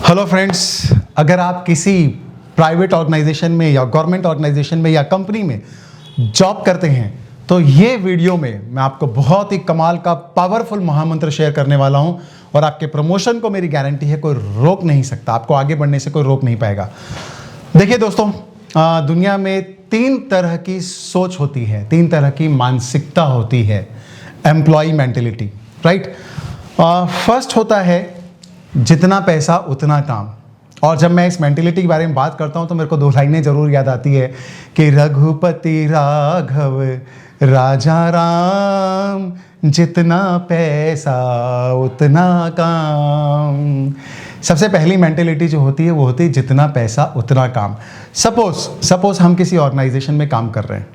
Hello friends, अगर आप किसी प्राइवेट ऑर्गेनाइजेशन में या गवर्नमेंट ऑर्गेनाइजेशन में या कंपनी में जॉब करते हैं तो ये वीडियो में मैं आपको बहुत ही कमाल का पावरफुल महामंत्र शेयर करने वाला हूं और आपके प्रमोशन को मेरी गारंटी है, कोई रोक नहीं सकता, आपको आगे बढ़ने से कोई रोक नहीं पाएगा। देखिए दोस्तों, दुनिया में तीन तरह की सोच होती है, तीन तरह की मानसिकता होती है। Employ mentality, right. फर्स्ट होता है जितना पैसा उतना काम। और जब मैं इस मेंटेलिटी के बारे में बात करता हूं तो मेरे को दो लाइनें जरूर याद आती है कि रघुपति राघव राजा राम, जितना पैसा उतना काम। सबसे पहली मेंटेलिटी जो होती है वो होती है जितना पैसा उतना काम। सपोज हम किसी ऑर्गेनाइजेशन में काम कर रहे हैं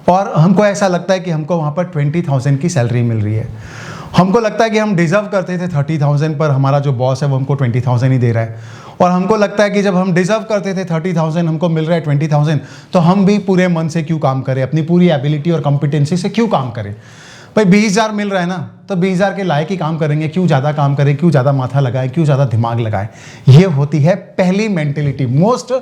और हमको ऐसा लगता है कि हमको वहाँ पर 20,000 की सैलरी मिल रही है। हमको लगता है कि हम डिज़र्व करते थे 30,000, पर हमारा जो बॉस है वो हमको 20,000 ही दे रहा है। और हमको लगता है कि जब हम डिज़र्व करते थे 30,000, हमको मिल रहा है 20,000, तो हम भी पूरे मन से क्यों काम करें, अपनी पूरी एबिलिटी और कॉम्पिटेंसी से क्यों काम करें। भाई 20,000 मिल रहा है ना, तो 20,000 के लायक ही काम करेंगे, क्यों ज़्यादा काम करें, क्यों ज़्यादा माथा लगाए, क्यों ज़्यादा दिमाग लगाए। ये होती है पहली मेंटेलिटी, मोस्ट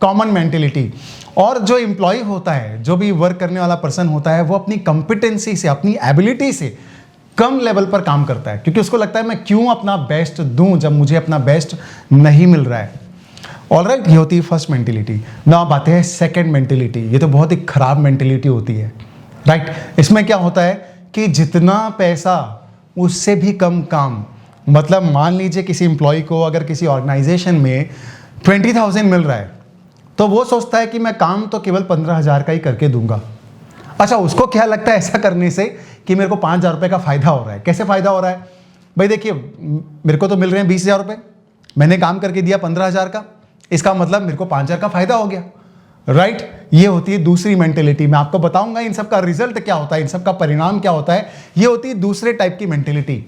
कॉमन मेंटेलिटी। और जो एम्प्लॉय होता है, जो भी वर्क करने वाला पर्सन होता है, वो अपनी कॉम्पिटेंसी से, अपनी एबिलिटी से कम लेवल पर काम करता है, क्योंकि उसको लगता है मैं क्यों अपना बेस्ट दूं जब मुझे अपना बेस्ट नहीं मिल रहा है। ऑलराइट, ये होती है फर्स्ट मेंटेलिटी। ना बात है सेकंड मेंटेलिटी। ये तो बहुत ही खराब मेंटेलिटी होती है, राइट। इसमें क्या होता है कि जितना पैसा उससे भी कम काम। मतलब मान लीजिए किसी एम्प्लॉय को अगर किसी ऑर्गेनाइजेशन में 20,000 मिल रहा है तो वो सोचता है कि मैं काम तो केवल 15,000 का ही करके दूंगा। अच्छा, उसको क्या लगता है ऐसा करने से कि मेरे को 5,000 रुपये का फायदा हो रहा है। कैसे फायदा हो रहा है भाई? देखिए, मेरे को तो मिल रहे हैं 20,000 रुपये, मैंने काम करके दिया 15,000 का, इसका मतलब मेरे को 5,000 का फायदा हो गया, राइट। ये होती है दूसरी मेंटेलिटी। मैं आपको बताऊंगा इन सब का रिजल्ट क्या होता है, इन सब का परिणाम क्या होता है। ये होती है दूसरे टाइप की मेंटेलिटी।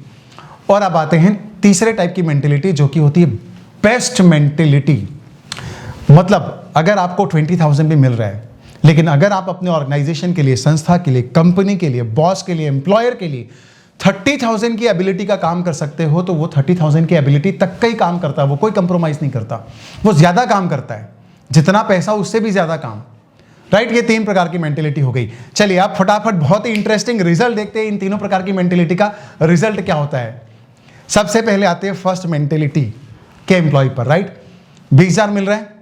और अब आते हैं तीसरे टाइप की मेंटेलिटी, जो कि होती है बेस्ट मेंटेलिटी। मतलब अगर आपको 20,000 भी मिल रहा है, लेकिन अगर आप अपने ऑर्गेनाइजेशन के लिए, संस्था के लिए, कंपनी के लिए, बॉस के लिए, एम्प्लॉयर के लिए 30,000 की एबिलिटी का काम कर सकते हो, तो वो 30,000 की एबिलिटी तक का ही काम करता है, वो कोई कंप्रोमाइज नहीं करता, वो ज्यादा काम करता है। जितना पैसा उससे भी ज्यादा काम, राइट। ये तीन प्रकार की मेंटेलिटी हो गई। चलिए आप फटाफट बहुत ही इंटरेस्टिंग रिजल्ट देखते हैं इन तीनों प्रकार की मेंटेलिटी का रिजल्ट क्या होता है। सबसे पहले आते हैं फर्स्ट मेंटेलिटी के एम्प्लॉय पर, राइट। 20,000 मिल रहा है,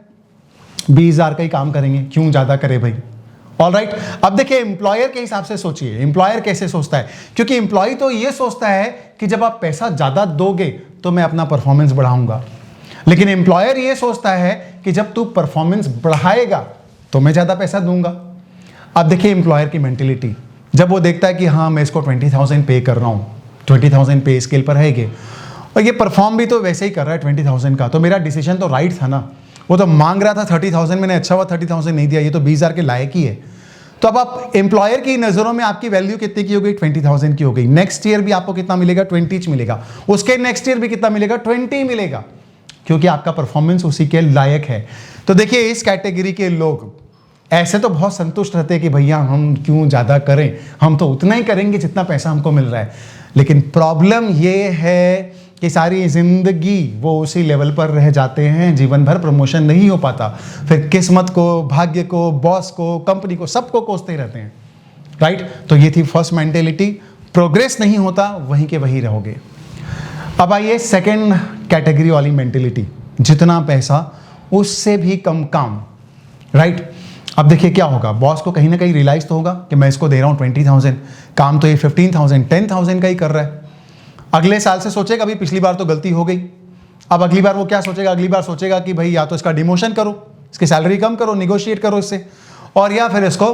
20,000 का ही काम करेंगे, क्यों ज्यादा करे भाई। ऑलराइट, अब देखिए एम्प्लॉयर के हिसाब से सोचिए, एम्प्लॉयर कैसे सोचता है। क्योंकि एम्प्लॉय तो ये सोचता है कि जब आप पैसा ज्यादा दोगे तो मैं अपना परफॉर्मेंस बढ़ाऊंगा, लेकिन एम्प्लॉयर ये सोचता है कि जब तू परफॉर्मेंस बढ़ाएगा तो मैं ज्यादा पैसा दूंगा। अब देखिए एम्प्लॉयर की मेंटेलिटी, जब वो देखता है कि हाँ मैं इसको 20,000 पे कर रहा हूं, 20,000 पे स्केल पर है ये, और ये परफॉर्म भी तो वैसे ही कर रहा है 20,000 का, तो मेरा डिसीजन तो राइट था ना। वो तो मांग रहा था 30,000, मैंने अच्छा हुआ 30,000 नहीं दिया, ये तो 20,000 के लायक ही है। तो अब आप एम्प्लॉयर की नजरों में आपकी वैल्यू कितनी की हो गई? 20,000 की हो गई। नेक्स्ट ईयर भी आपको कितना मिलेगा? 20 मिलेगा। उसके नेक्स्ट ईयर भी कितना मिलेगा? 20 मिलेगा, क्योंकि आपका परफॉर्मेंस उसी के लायक है। तो देखिए इस कैटेगरी के लोग ऐसे तो बहुत संतुष्ट रहते हैं कि भैया हम क्यों ज़्यादा करें, हम तो उतना ही करेंगे जितना पैसा हमको मिल रहा है। लेकिन प्रॉब्लम ये है कि सारी जिंदगी वो उसी लेवल पर रह जाते हैं, जीवन भर प्रमोशन नहीं हो पाता, फिर किस्मत को, भाग्य को, बॉस को, कंपनी को, सबको कोसते रहते हैं, राइट। तो ये थी फर्स्ट मेंटेलिटी, प्रोग्रेस नहीं होता, वहीं के वहीं रहोगे। अब आइए सेकंड कैटेगरी वाली मेंटेलिटी, जितना पैसा उससे भी कम काम, राइट। अब देखिए क्या होगा, बॉस को कहीं ना कहीं रियलाइज तो होगा कि मैं इसको दे रहा हूँ 20,000, काम तो ये 15,000, 10,000 का ही कर रहा है। अगले साल से सोचेगा अभी पिछली बार तो गलती हो गई, अब अगली बार वो क्या सोचेगा? अगली बार सोचेगा कि भाई या तो इसका डिमोशन करो, इसकी सैलरी कम करो, निगोशिएट करो इससे, और या फिर इसको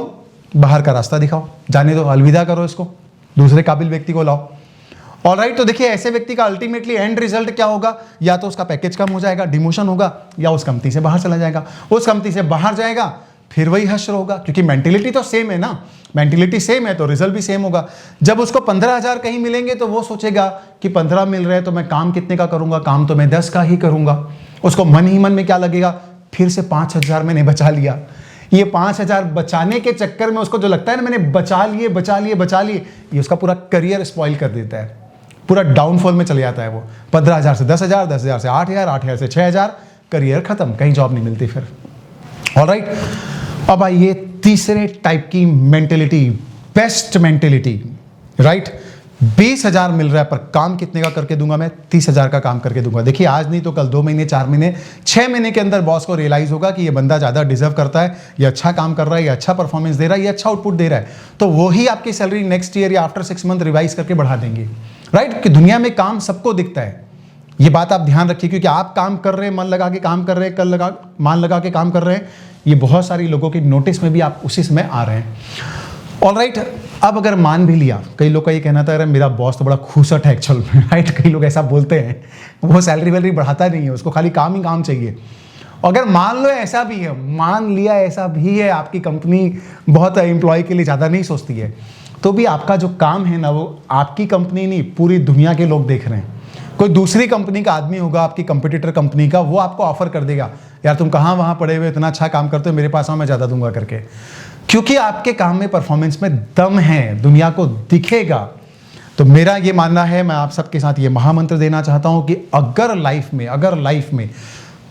बाहर का रास्ता दिखाओ, जाने दो, अलविदा करो इसको, दूसरे काबिल व्यक्ति को लाओ। ऑलराइट, तो देखिए ऐसे व्यक्ति का अल्टीमेटली एंड रिजल्ट क्या होगा? या तो उसका पैकेज कम हो जाएगा, डिमोशन होगा, या उस कंपनी से बाहर चला जाएगा। उस कंपनी से बाहर जाएगा फिर वही हश्र होगा, क्योंकि मेंटेलिटी तो सेम है ना, मेंटेलिटी सेम है तो रिजल्ट भी सेम होगा। जब उसको 15,000 कहीं मिलेंगे तो वो सोचेगा कि 15 मिल रहे हैं तो मैं काम कितने का करूंगा, काम तो मैं 10 का ही करूंगा। उसको मन ही मन में क्या लगेगा? फिर से 5,000 मैंने बचा लिया। ये 5,000 बचाने के चक्कर में उसको जो लगता है ना मैंने बचा लिए, ये उसका पूरा करियर स्पॉइल कर देता है। पूरा डाउनफॉल में चले जाता है वो। 15,000 से 10,000, 10,000 से 8,000, 8,000 से 6,000, करियर खत्म, कहीं जॉब नहीं मिलती फिर। ऑलराइट, अब आइए तीसरे टाइप की मेंटेलिटी, बेस्ट मेंटेलिटी, राइट। 20,000 मिल रहा है पर काम कितने का करके दूंगा मैं? 30,000 का काम करके दूंगा। देखिए आज नहीं तो कल, 2 महीने, 4 महीने, 6 महीने के अंदर बॉस को रियलाइज होगा कि ये बंदा ज़्यादा डिजर्व करता है, ये अच्छा काम कर रहा है, ये अच्छा परफॉर्मेंस दे रहा है, ये अच्छा आउटपुट दे रहा है, तो वही आपकी सैलरी नेक्स्ट ईयर या आफ्टर 6 मंथ रिवाइज करके बढ़ा देंगे, राइट। कि दुनिया में काम सबको दिखता है, ये बात आप ध्यान रखिए, क्योंकि आप काम कर रहे हैं, मन लगा के काम कर रहे हैं, मान लगा के काम कर रहे हैं, ये बहुत सारी लोगों के नोटिस में भी आप उसी समय आ रहे हैं। ऑलराइट, अब अगर मान भी लिया, कई लोग का ये कहना था अरे मेरा बॉस तो बड़ा खूसट है एक्चुअल में, राइट। कई लोग ऐसा बोलते हैं, वो सैलरी वैलरी बढ़ाता नहीं है, उसको खाली काम ही काम चाहिए। अगर मान लो ऐसा भी है, मान लिया ऐसा भी है, आपकी कंपनी बहुत एम्प्लॉय के लिए ज़्यादा नहीं सोचती है, तो भी आपका जो काम है ना, वो आपकी कंपनी नहीं, पूरी दुनिया के लोग देख रहे हैं। कोई दूसरी कंपनी का आदमी होगा, आपकी कंपटीटर कंपनी का, वो आपको ऑफर कर देगा, यार तुम कहाँ वहाँ पड़े हुए, इतना अच्छा काम करते हो, मेरे पास आओ, मैं ज़्यादा दूंगा करके, क्योंकि आपके काम में, परफॉर्मेंस में दम है, दुनिया को दिखेगा। तो मेरा ये मानना है, मैं आप सबके साथ ये महामंत्र देना चाहता हूँ कि अगर लाइफ में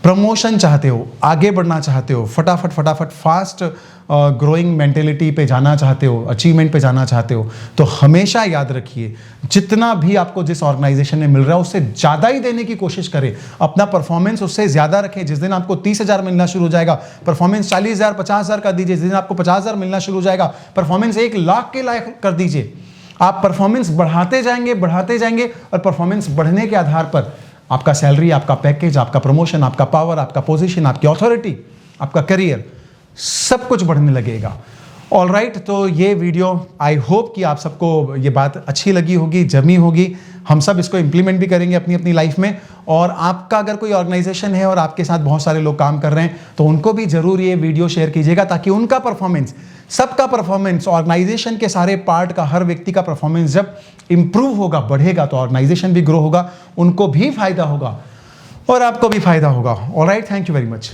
प्रमोशन चाहते हो, आगे बढ़ना चाहते हो, फटाफट फास्ट ग्रोइंग मेंटेलिटी पे जाना चाहते हो, अचीवमेंट पे जाना चाहते हो, तो हमेशा याद रखिए, जितना भी आपको जिस ऑर्गेनाइजेशन में मिल रहा है उससे ज़्यादा ही देने की कोशिश करें, अपना परफॉर्मेंस उससे ज़्यादा रखें। जिस दिन आपको 30,000 मिलना शुरू हो जाएगा, परफॉर्मेंस 40,000, 50,000 कर दीजिए। जिस दिन आपको 50,000 मिलना शुरू हो जाएगा, परफॉर्मेंस 1,00,000 के लायक कर दीजिए। आप परफॉर्मेंस बढ़ाते जाएंगे और परफॉर्मेंस बढ़ने के आधार पर आपका सैलरी, आपका पैकेज, आपका प्रमोशन, आपका पावर, आपका पोजीशन, आपकी अथॉरिटी, आपका करियर, सब कुछ बढ़ने लगेगा। ऑलराइट, तो ये वीडियो आई होप कि आप सबको ये बात अच्छी लगी होगी, जमी होगी। हम सब इसको इम्प्लीमेंट भी करेंगे अपनी अपनी लाइफ में। और आपका अगर कोई ऑर्गेनाइजेशन है और आपके साथ बहुत सारे लोग काम कर रहे हैं, तो उनको भी जरूर ये वीडियो शेयर कीजिएगा, ताकि उनका परफॉर्मेंस, सबका परफॉर्मेंस, ऑर्गेनाइजेशन के सारे पार्ट का, हर व्यक्ति का परफॉर्मेंस जब इंप्रूव होगा, बढ़ेगा, तो ऑर्गेनाइजेशन भी ग्रो होगा, उनको भी फायदा होगा और आपको भी फायदा होगा। Alright, thank you very much.